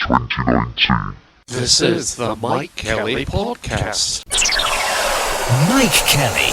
2019. This is the Mike Kelly Podcast. Mike Kelly.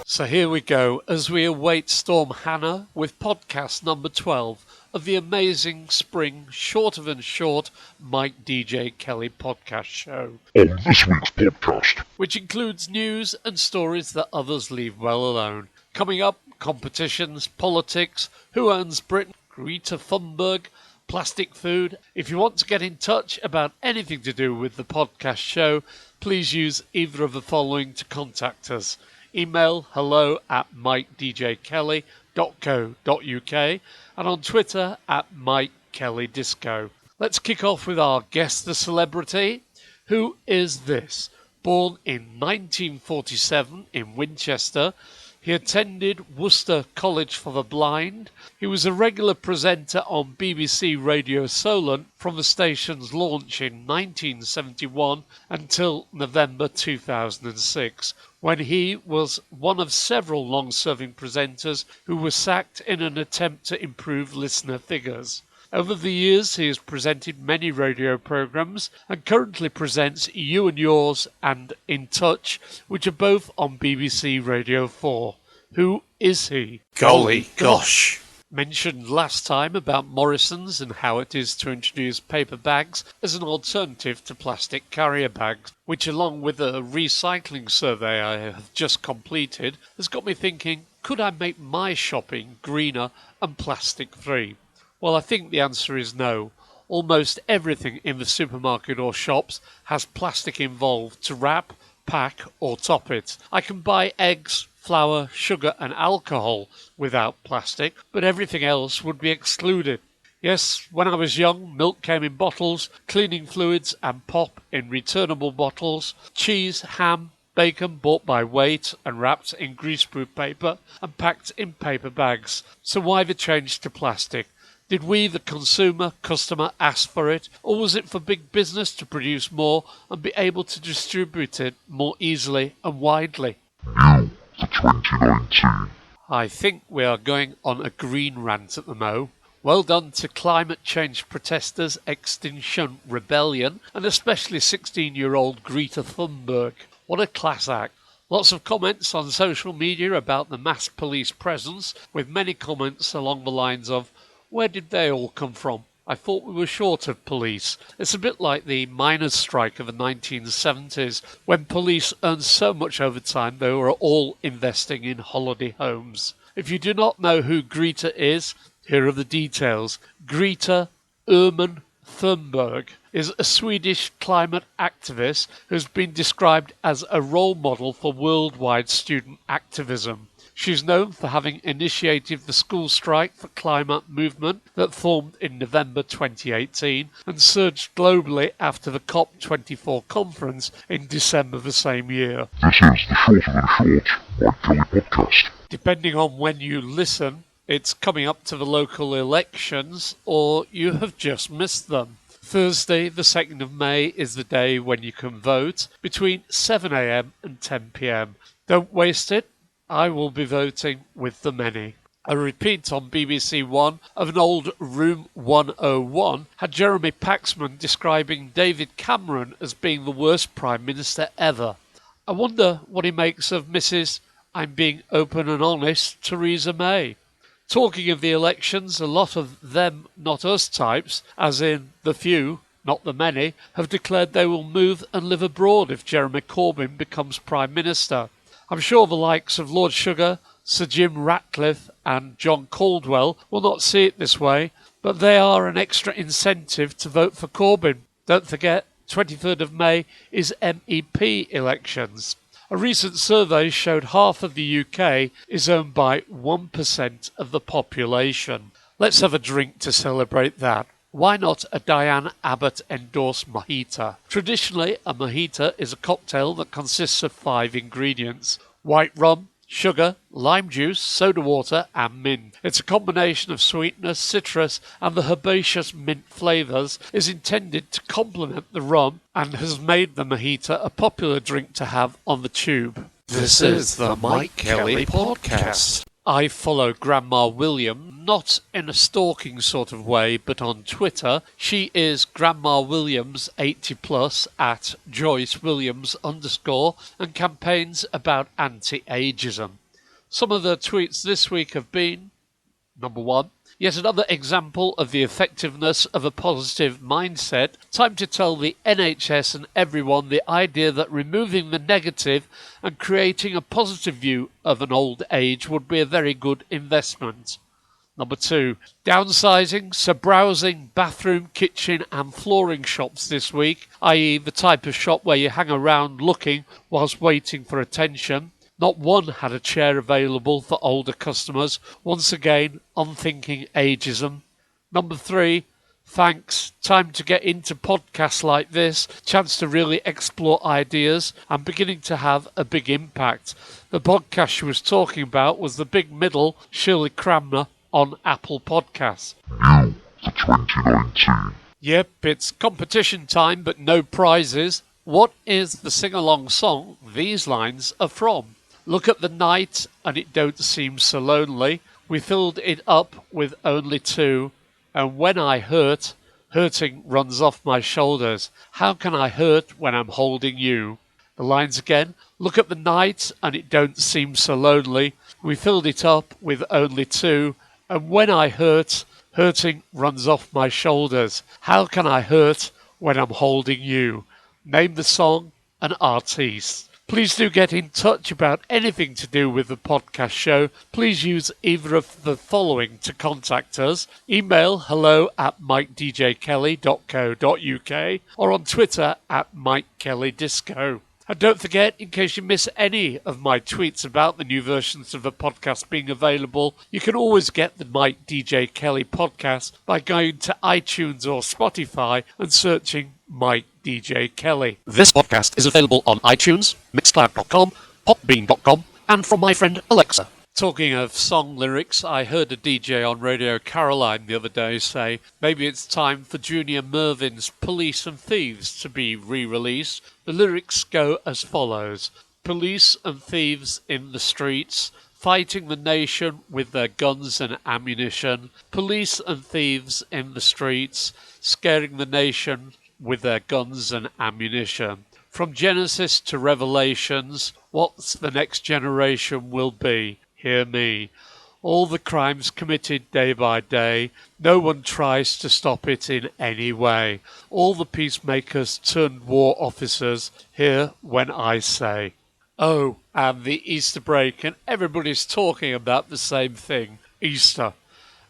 So here we go, as we await Storm Hannah with podcast number 12 of the amazing spring, shorter than short, MikeDJKelly Podcast show. On this week's podcast, which includes news and stories that others leave well alone. Coming up, competitions, politics, who owns Britain, Greta Thunberg, plastic food. If you want to get in touch about anything to do with the podcast show, please use either of the following to contact us. Email hello@MikeDJKelly.co.uk and on Twitter @MikeKellyDisco. Let's kick off with our guest, the celebrity. Who is this? Born in 1947 in Winchester, he attended Worcester College for the Blind. He was a regular presenter on BBC Radio Solent from the station's launch in 1971 until November 2006, when he was one of several long-serving presenters who were sacked in an attempt to improve listener figures. Over the years, he has presented many radio programmes and currently presents You and Yours and In Touch, which are both on BBC Radio 4. Who is he? Golly gosh. Mentioned last time about Morrison's and how it is to introduce paper bags as an alternative to plastic carrier bags, which along with a recycling survey I have just completed has got me thinking, could I make my shopping greener and plastic free? Well, I think the answer is no. Almost everything in the supermarket or shops has plastic involved to wrap, pack or top it. I can buy eggs, flour, sugar and alcohol without plastic, but everything else would be excluded. Yes, when I was young, milk came in bottles, cleaning fluids and pop in returnable bottles, cheese, ham, bacon bought by weight and wrapped in greaseproof paper and packed in paper bags. So why the change to plastic? Did we, the customer, ask for it, or was it for big business to produce more and be able to distribute it more easily and widely? new for 2019. I think we are going on a green rant at the mo. Well done to climate change protesters, Extinction Rebellion, and especially 16-year-old Greta Thunberg. What a class act. Lots of comments on social media about the mass police presence, with many comments along the lines of, where did they all come from? I thought we were short of police. It's a bit like the miners' strike of the 1970s, when police earned so much overtime they were all investing in holiday homes. If you do not know who Greta is, here are the details. Greta Thunberg is a Swedish climate activist who's been described as a role model for worldwide student activism. She's known for having initiated the school strike for climate movement that formed in November 2018 and surged globally after the COP24 conference in December the same year. This is the shorter than short Mike Kelly Podcast. Depending on when you listen, it's coming up to the local elections or you have just missed them. Thursday, the 2nd of May, is the day when you can vote between 7 a.m. and 10 p.m. Don't waste it. I will be voting with the many. A repeat on BBC One of an old Room 101 had Jeremy Paxman describing David Cameron as being the worst Prime Minister ever. I wonder what he makes of Mrs. I'm being open and honest, Theresa May. Talking of the elections, a lot of them, not us types, as in the few, not the many, have declared they will move and live abroad if Jeremy Corbyn becomes Prime Minister. I'm sure the likes of Lord Sugar, Sir Jim Ratcliffe and John Caldwell will not see it this way, but they are an extra incentive to vote for Corbyn. Don't forget, 23rd of May is MEP elections. A recent survey showed half of the UK is owned by 1% of the population. Let's have a drink to celebrate that. Why not a Diane Abbott-endorsed mojito? Traditionally, a mojito is a cocktail that consists of 5 ingredients: white rum, sugar, lime juice, soda water and mint. It's a combination of sweetness, citrus and the herbaceous mint flavours, is intended to complement the rum and has made the mojito a popular drink to have on the tube. This is the Mike Kelly Podcast. I follow Grandma William, not in a stalking sort of way, but on Twitter. She is Grandma Williams 80+ at Joyce Williams _ and campaigns about anti-ageism. Some of the tweets this week have been: number 1. Yet another example of the effectiveness of a positive mindset. Time to tell the NHS and everyone the idea that removing the negative and creating a positive view of an old age would be a very good investment. Number 2. Downsizing, so browsing bathroom, kitchen and flooring shops this week, i.e. the type of shop where you hang around looking whilst waiting for attention. Not one had a chair available for older customers. Once again, unthinking ageism. Number 3, thanks. Time to get into podcasts like this. Chance to really explore ideas and beginning to have a big impact. The podcast she was talking about was The Big Middle, Shirley Cramner, on Apple Podcasts. New for 2019. Yep, it's competition time, but no prizes. What is the sing-along song these lines are from? Look at the night and it don't seem so lonely. We filled it up with only 2. And when I hurt, hurting runs off my shoulders. How can I hurt when I'm holding you? The lines again. Look at the night and it don't seem so lonely. We filled it up with only 2. And when I hurt, hurting runs off my shoulders. How can I hurt when I'm holding you? Name the song and artiste. Please do get in touch about anything to do with the podcast show. Please use either of the following to contact us. Email hello@MikeDJKelly.co.uk or on Twitter @MikeKellyDisco. And don't forget, in case you miss any of my tweets about the new versions of the podcast being available, you can always get the Mike DJ Kelly podcast by going to iTunes or Spotify and searching Mike DJ Kelly. This podcast is available on iTunes, Mixcloud.com, Popbean.com, and from my friend Alexa. Talking of song lyrics, I heard a DJ on Radio Caroline the other day say maybe it's time for Junior Mervin's Police and Thieves to be re-released. The lyrics go as follows: police and thieves in the streets, fighting the nation with their guns and ammunition. Police and thieves in the streets, scaring the nation with their guns and ammunition. From Genesis to Revelations, what's the next generation will be? Hear me. All the crimes committed day by day, no one tries to stop it in any way. All the peacemakers turned war officers, hear when I say. Oh, and the Easter break, and everybody's talking about the same thing, Easter.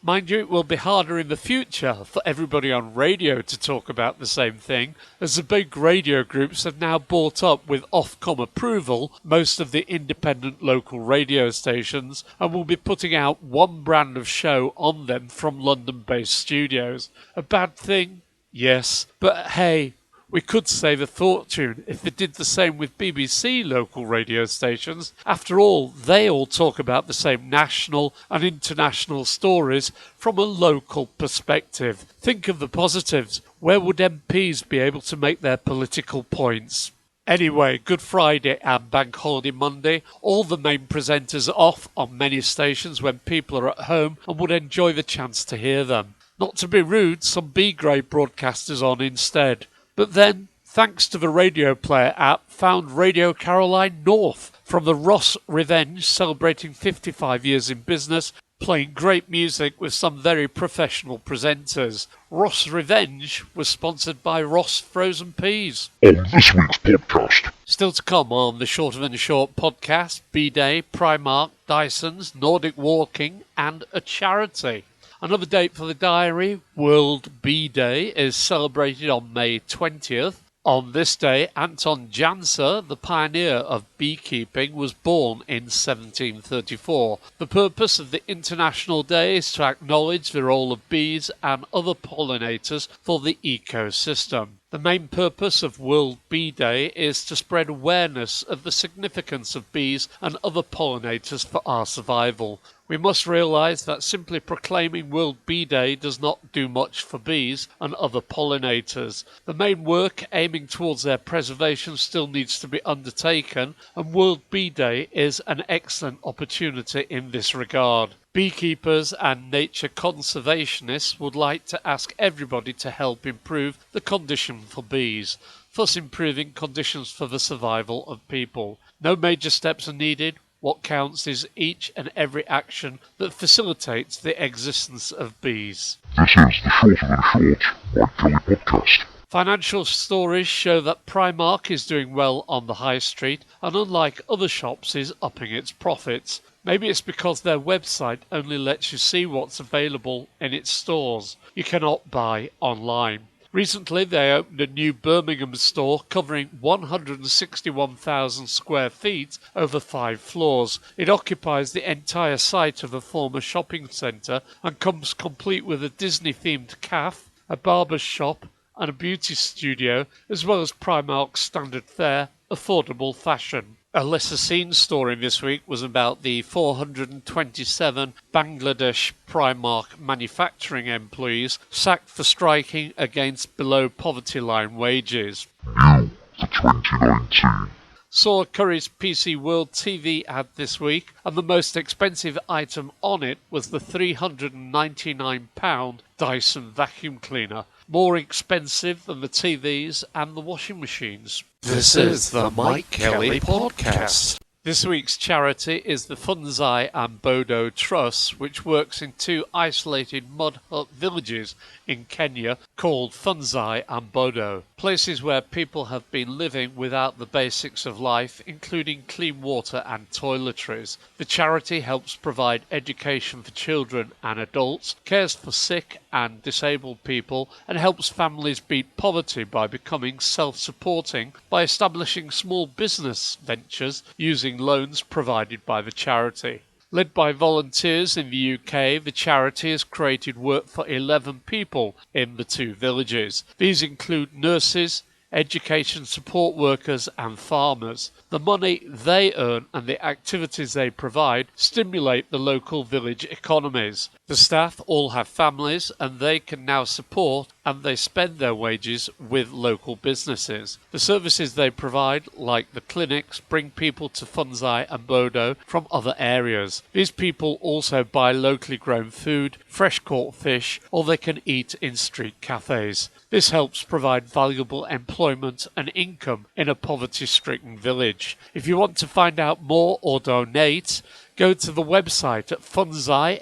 Mind you, it will be harder in the future for everybody on radio to talk about the same thing, as the big radio groups have now bought up with Ofcom approval most of the independent local radio stations and will be putting out one brand of show on them from London-based studios. A bad thing? Yes, but hey, we could save a fortune if they did the same with BBC local radio stations. After all, they all talk about the same national and international stories from a local perspective. Think of the positives. Where would MPs be able to make their political points? Anyway, Good Friday and Bank Holiday Monday, all the main presenters are off on many stations when people are at home and would enjoy the chance to hear them. Not to be rude, some B-grade broadcasters on instead. But then, thanks to the Radio Player app, found Radio Caroline North from the Ross Revenge, celebrating 55 years in business, playing great music with some very professional presenters. Ross Revenge was sponsored by Ross Frozen Peas. On this week's podcast. Still to come on the Shorter Than Short podcast, BDay, Primark, Dysons, Nordic Walking and a charity. Another date for the diary, World Bee Day, is celebrated on May 20th. On this day, Anton Janser, the pioneer of beekeeping, was born in 1734. The purpose of the International Day is to acknowledge the role of bees and other pollinators for the ecosystem. The main purpose of World Bee Day is to spread awareness of the significance of bees and other pollinators for our survival. We must realise that simply proclaiming World Bee Day does not do much for bees and other pollinators. The main work aiming towards their preservation still needs to be undertaken, and World Bee Day is an excellent opportunity in this regard. Beekeepers and nature conservationists would like to ask everybody to help improve the condition for bees, thus improving conditions for the survival of people. No major steps are needed. What counts is each and every action that facilitates the existence of bees. This is the Short of the Short, MikeDJKelly Podcast. Financial stories show that Primark is doing well on the high street and unlike other shops is upping its profits. Maybe it's because their website only lets you see what's available in its stores. You cannot buy online. Recently, they opened a new Birmingham store covering 161,000 square feet over 5 floors. It occupies the entire site of a former shopping centre and comes complete with a Disney-themed cafe, a barber's shop and a beauty studio, as well as Primark's standard fare, affordable fashion. A lesser-seen story this week was about the 427 Bangladesh Primark manufacturing employees sacked for striking against below-poverty-line wages. New for 2019. Saw Curry's PC World TV ad this week, and the most expensive item on it was the £399 Dyson vacuum cleaner, more expensive than the TVs and the washing machines. This is the Mike Kelly Podcast. This week's charity is the Funzai and Bodo Trust, which works in 2 isolated mud hut villages in Kenya called Funzai and Bodo, places where people have been living without the basics of life, including clean water and toiletries. The charity helps provide education for children and adults, cares for sick and disabled people, and helps families beat poverty by becoming self-supporting by establishing small business ventures using loans provided by the charity. Led by volunteers in the UK, the charity has created work for 11 people in the 2 villages. These include nurses, education support workers and farmers. The money they earn and the activities they provide stimulate the local village economies. The staff all have families and they can now support and they spend their wages with local businesses. The services they provide, like the clinics, bring people to Funzai and Bodo from other areas. These people also buy locally grown food, fresh caught fish, or they can eat in street cafes. This helps provide valuable employment and income in a poverty-stricken village. If you want to find out more or donate, go to the website at funzi.org.uk.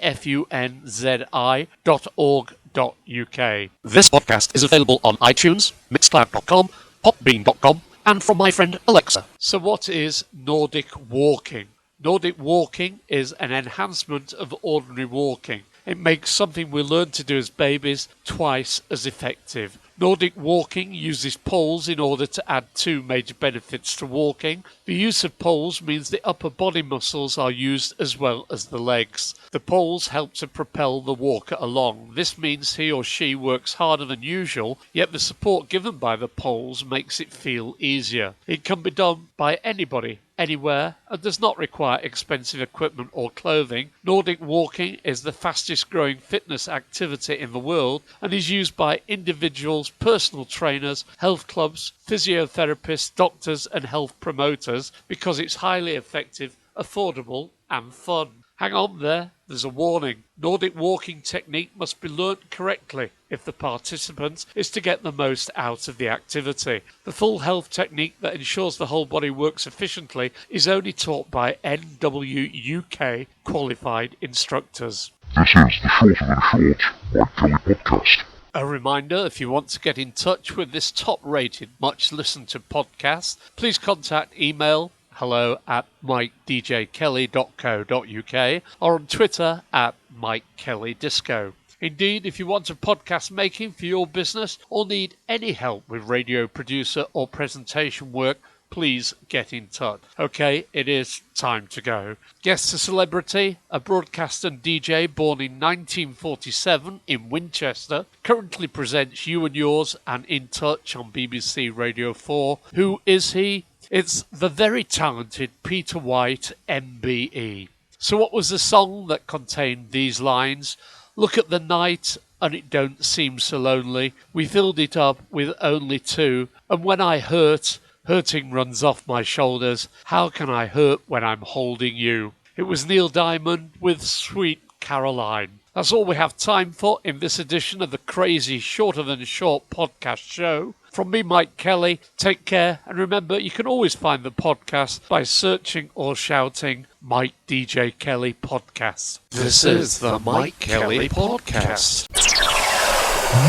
This podcast is available on iTunes, Mixcloud.com, Popbean.com, and from my friend Alexa. So what is Nordic walking? Nordic walking is an enhancement of ordinary walking. It makes something we learn to do as babies twice as effective. Nordic walking uses poles in order to add 2 major benefits to walking. The use of poles means the upper body muscles are used as well as the legs. The poles help to propel the walker along. This means he or she works harder than usual, yet the support given by the poles makes it feel easier. It can be done by anybody, anywhere, and does not require expensive equipment or clothing. Nordic walking is the fastest growing fitness activity in the world and is used by individuals, personal trainers, health clubs, physiotherapists, doctors and health promoters because it's highly effective, affordable and fun. Hang on there's a warning. Nordic walking technique must be learnt correctly if the participant is to get the most out of the activity. The full health technique that ensures the whole body works efficiently is only taught by NWUK qualified instructors. This is the Short of the Short, MikeDJKelly Podcast. A reminder, if you want to get in touch with this top-rated, much-listened-to podcast, please contact email hello@MikeDJKelly.co.uk or on Twitter @MikeKellyDisco. Indeed, if you want a podcast making for your business or need any help with radio producer or presentation work, please get in touch. Okay, it is time to go. Guest a celebrity, a broadcaster and DJ born in 1947 in Winchester, currently presents You and Yours and In Touch on BBC Radio 4. Who is he? It's the very talented Peter White, MBE. So what was the song that contained these lines? Look at the night and it don't seem so lonely. We filled it up with only two. And when I hurt, hurting runs off my shoulders. How can I hurt when I'm holding you? It was Neil Diamond with Sweet Caroline. That's all we have time for in this edition of the crazy Shorter Than Short podcast show. From me, Mike Kelly, take care, and remember you can always find the podcast by searching or shouting MikeDJKelly Podcast. This is the Mike Kelly Podcast.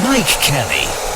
Mike Kelly.